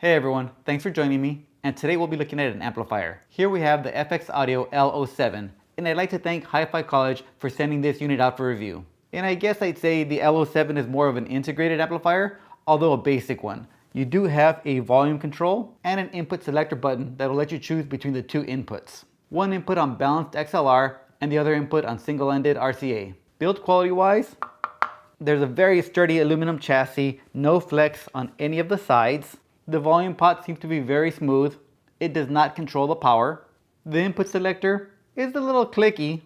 Hey everyone, thanks for joining me, and today we'll be looking at an amplifier. Here we have the FX Audio L07, and I'd like to thank Hi-Fi College for sending this unit out for review. And I guess I'd say the L07 is more of an integrated amplifier, although a basic one. You do have a volume control and an input selector button that will let you choose between the two inputs. One input on balanced XLR and the other input on single-ended RCA. Build quality-wise, there's a very sturdy aluminum chassis, no flex on any of the sides. The volume pot seems to be very smooth. It does not control the power. The input selector is a little clicky,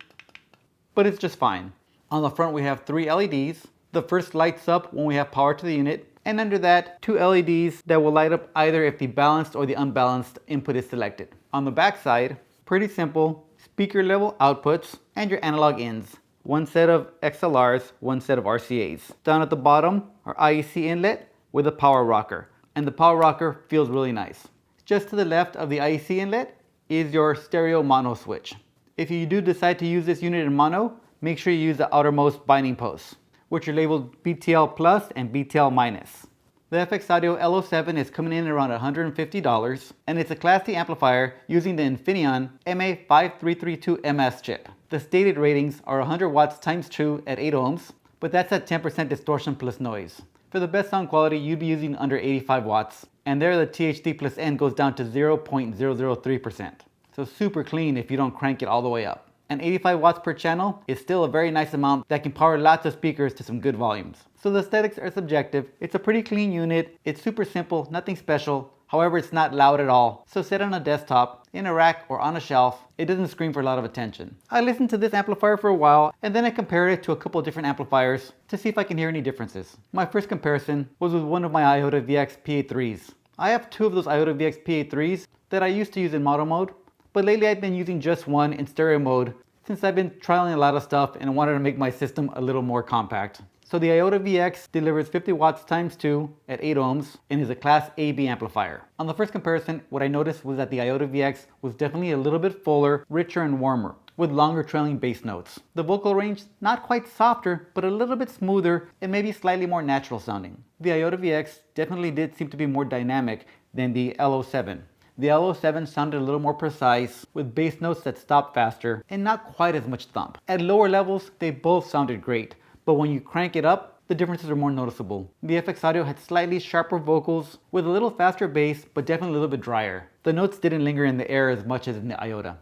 but it's just fine. On the front we have 3 LEDs. The first lights up when we have power to the unit, and under that 2 LEDs that will light up either if the balanced or the unbalanced input is selected. On the back side, pretty simple, speaker level outputs and your analog ins. One set of XLRs, one set of RCAs. Down at the bottom are IEC inlet with a power rocker, and the power rocker feels really nice. Just to the left of the IEC inlet is your stereo mono switch. If you do decide to use this unit in mono, make sure you use the outermost binding posts, which are labeled BTL plus and BTL minus. The FX Audio L07 is coming in around $150, and it's a Class D amplifier using the Infineon MA5332MS chip. The stated ratings are 100 watts times 2 at 8 ohms, but that's at 10% distortion plus noise. For the best sound quality, you'd be using under 85 watts, and there the THD plus N goes down to 0.003%. So super clean if you don't crank it all the way up. And 85 watts per channel is still a very nice amount that can power lots of speakers to some good volumes. So the aesthetics are subjective. It's a pretty clean unit. It's super simple, nothing special. However, it's not loud at all. So set on a desktop, in a rack, or on a shelf. It doesn't scream for a lot of attention. I listened to this amplifier for a while, and then I compared it to a couple of different amplifiers to see if I can hear any differences. My first comparison was with one of my IOTA VX PA3s. I have 2 of those IOTA VX PA3s that I used to use in mono mode, but lately I've been using just one in stereo mode since I've been trialing a lot of stuff and wanted to make my system a little more compact. So the IOTA VX delivers 50 watts times 2 at 8 ohms and is a Class AB amplifier. On the first comparison, what I noticed was that the IOTA VX was definitely a little bit fuller, richer, and warmer, with longer trailing bass notes. The vocal range, not quite softer, but a little bit smoother and maybe slightly more natural sounding. The IOTA VX definitely did seem to be more dynamic than the L07. The L07 sounded a little more precise, with bass notes that stopped faster and not quite as much thump. At lower levels, they both sounded great, but when you crank it up, the differences are more noticeable. The FX Audio had slightly sharper vocals with a little faster bass, but definitely a little bit drier. The notes didn't linger in the air as much as in the IOTA.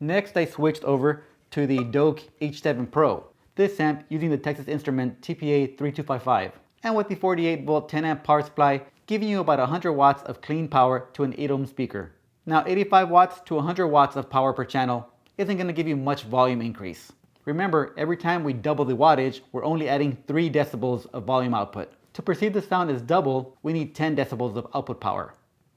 Next, I switched over to the DOAC H7 Pro. This amp using the Texas Instrument TPA3255, and with the 48 volt 10 amp power supply, giving you about 100 watts of clean power to an 8 ohm speaker. Now 85 watts to 100 watts of power per channel isn't going to give you much volume increase. Remember, every time we double the wattage, we're only adding 3 decibels of volume output. To perceive the sound as double, we need 10 decibels of output power.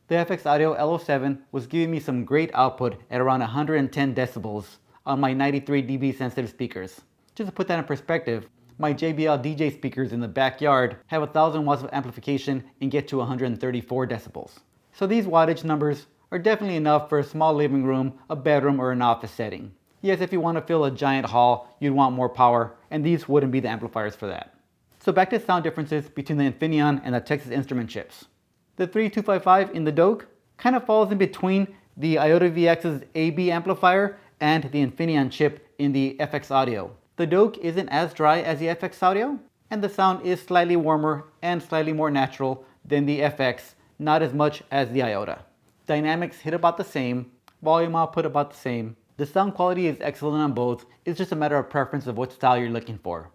The FX Audio L07 was giving me some great output at around 110 decibels on my 93 dB sensitive speakers. Just to put that in perspective, my JBL DJ speakers in the backyard have 1000 watts of amplification and get to 134 decibels. So these wattage numbers are definitely enough for a small living room, a bedroom, or an office setting. Yes, if you want to fill a giant hall, you'd want more power, and these wouldn't be the amplifiers for that. So back to sound differences between the Infineon and the Texas Instrument chips. The 3255 in the DOAC kind of falls in between the IOTA VX's AB amplifier and the Infineon chip in the FX Audio. The DOAC isn't as dry as the FX Audio, and the sound is slightly warmer and slightly more natural than the FX, not as much as the IOTA. Dynamics hit about the same, volume output about the same. The sound quality is excellent on both, it's just a matter of preference of what style you're looking for.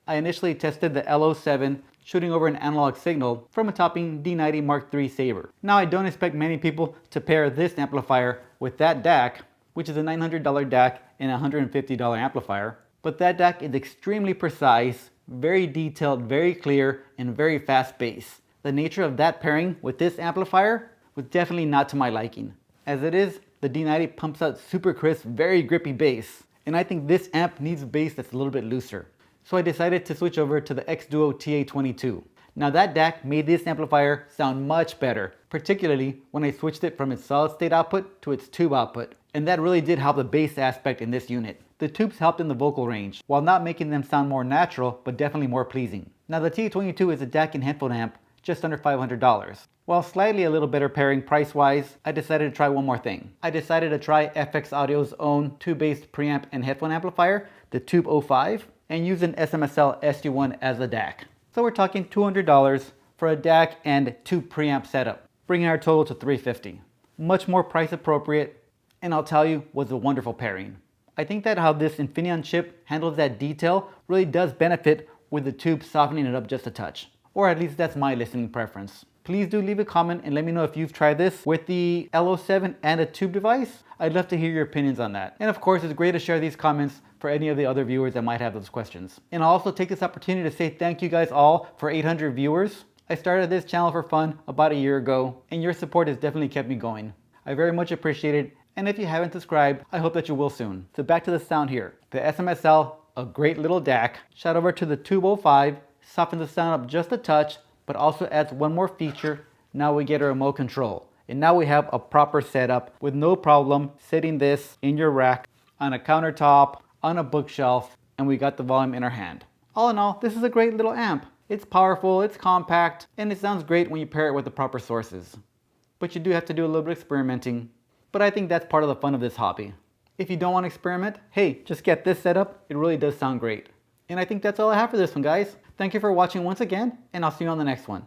I initially tested the L07 shooting over an analog signal from a topping D90 Mark III Sabre. Now I don't expect many people to pair this amplifier with that DAC, which is a $900 DAC and a $150 amplifier, but that DAC is extremely precise, very detailed, very clear, and very fast bass. The nature of that pairing with this amplifier was definitely not to my liking. As it is, the D90 pumps out super crisp, very grippy bass, and I think this amp needs bass that's a little bit looser. So I decided to switch over to the X-Duo TA22. Now that DAC made this amplifier sound much better, particularly when I switched it from its solid state output to its tube output, and that really did help the bass aspect in this unit. The tubes helped in the vocal range, while not making them sound more natural, but definitely more pleasing. Now the TA22 is a DAC and headphone amp just under $500. While slightly a little better pairing price-wise, I decided to try one more thing. I decided to try FX Audio's own tube-based preamp and headphone amplifier, the Tube 05, and use an SMSL SG1 as a DAC. So we're talking $200 for a DAC and tube preamp setup, bringing our total to $350. Much more price appropriate, and I'll tell you, was a wonderful pairing. I think that how this Infineon chip handles that detail really does benefit with the tube softening it up just a touch. Or at least that's my listening preference. Please do leave a comment and let me know if you've tried this with the L07 and a tube device. I'd love to hear your opinions on that. And of course, it's great to share these comments for any of the other viewers that might have those questions. And I'll also take this opportunity to say thank you guys all for 800 viewers. I started this channel for fun about a year ago, and your support has definitely kept me going. I very much appreciate it, and if you haven't subscribed, I hope that you will soon. So back to the sound here. The SMSL, a great little DAC, shot over to the Tube 05, softens the sound up just a touch, but also adds one more feature. Now we get a remote control. And now we have a proper setup with no problem setting this in your rack, on a countertop, on a bookshelf, and we got the volume in our hand. All in all, this is a great little amp. It's powerful, it's compact, and it sounds great when you pair it with the proper sources. But you do have to do a little bit of experimenting. But I think that's part of the fun of this hobby. If you don't want to experiment, hey, just get this set up. It really does sound great. And I think that's all I have for this one, guys. Thank you for watching once again, and I'll see you on the next one.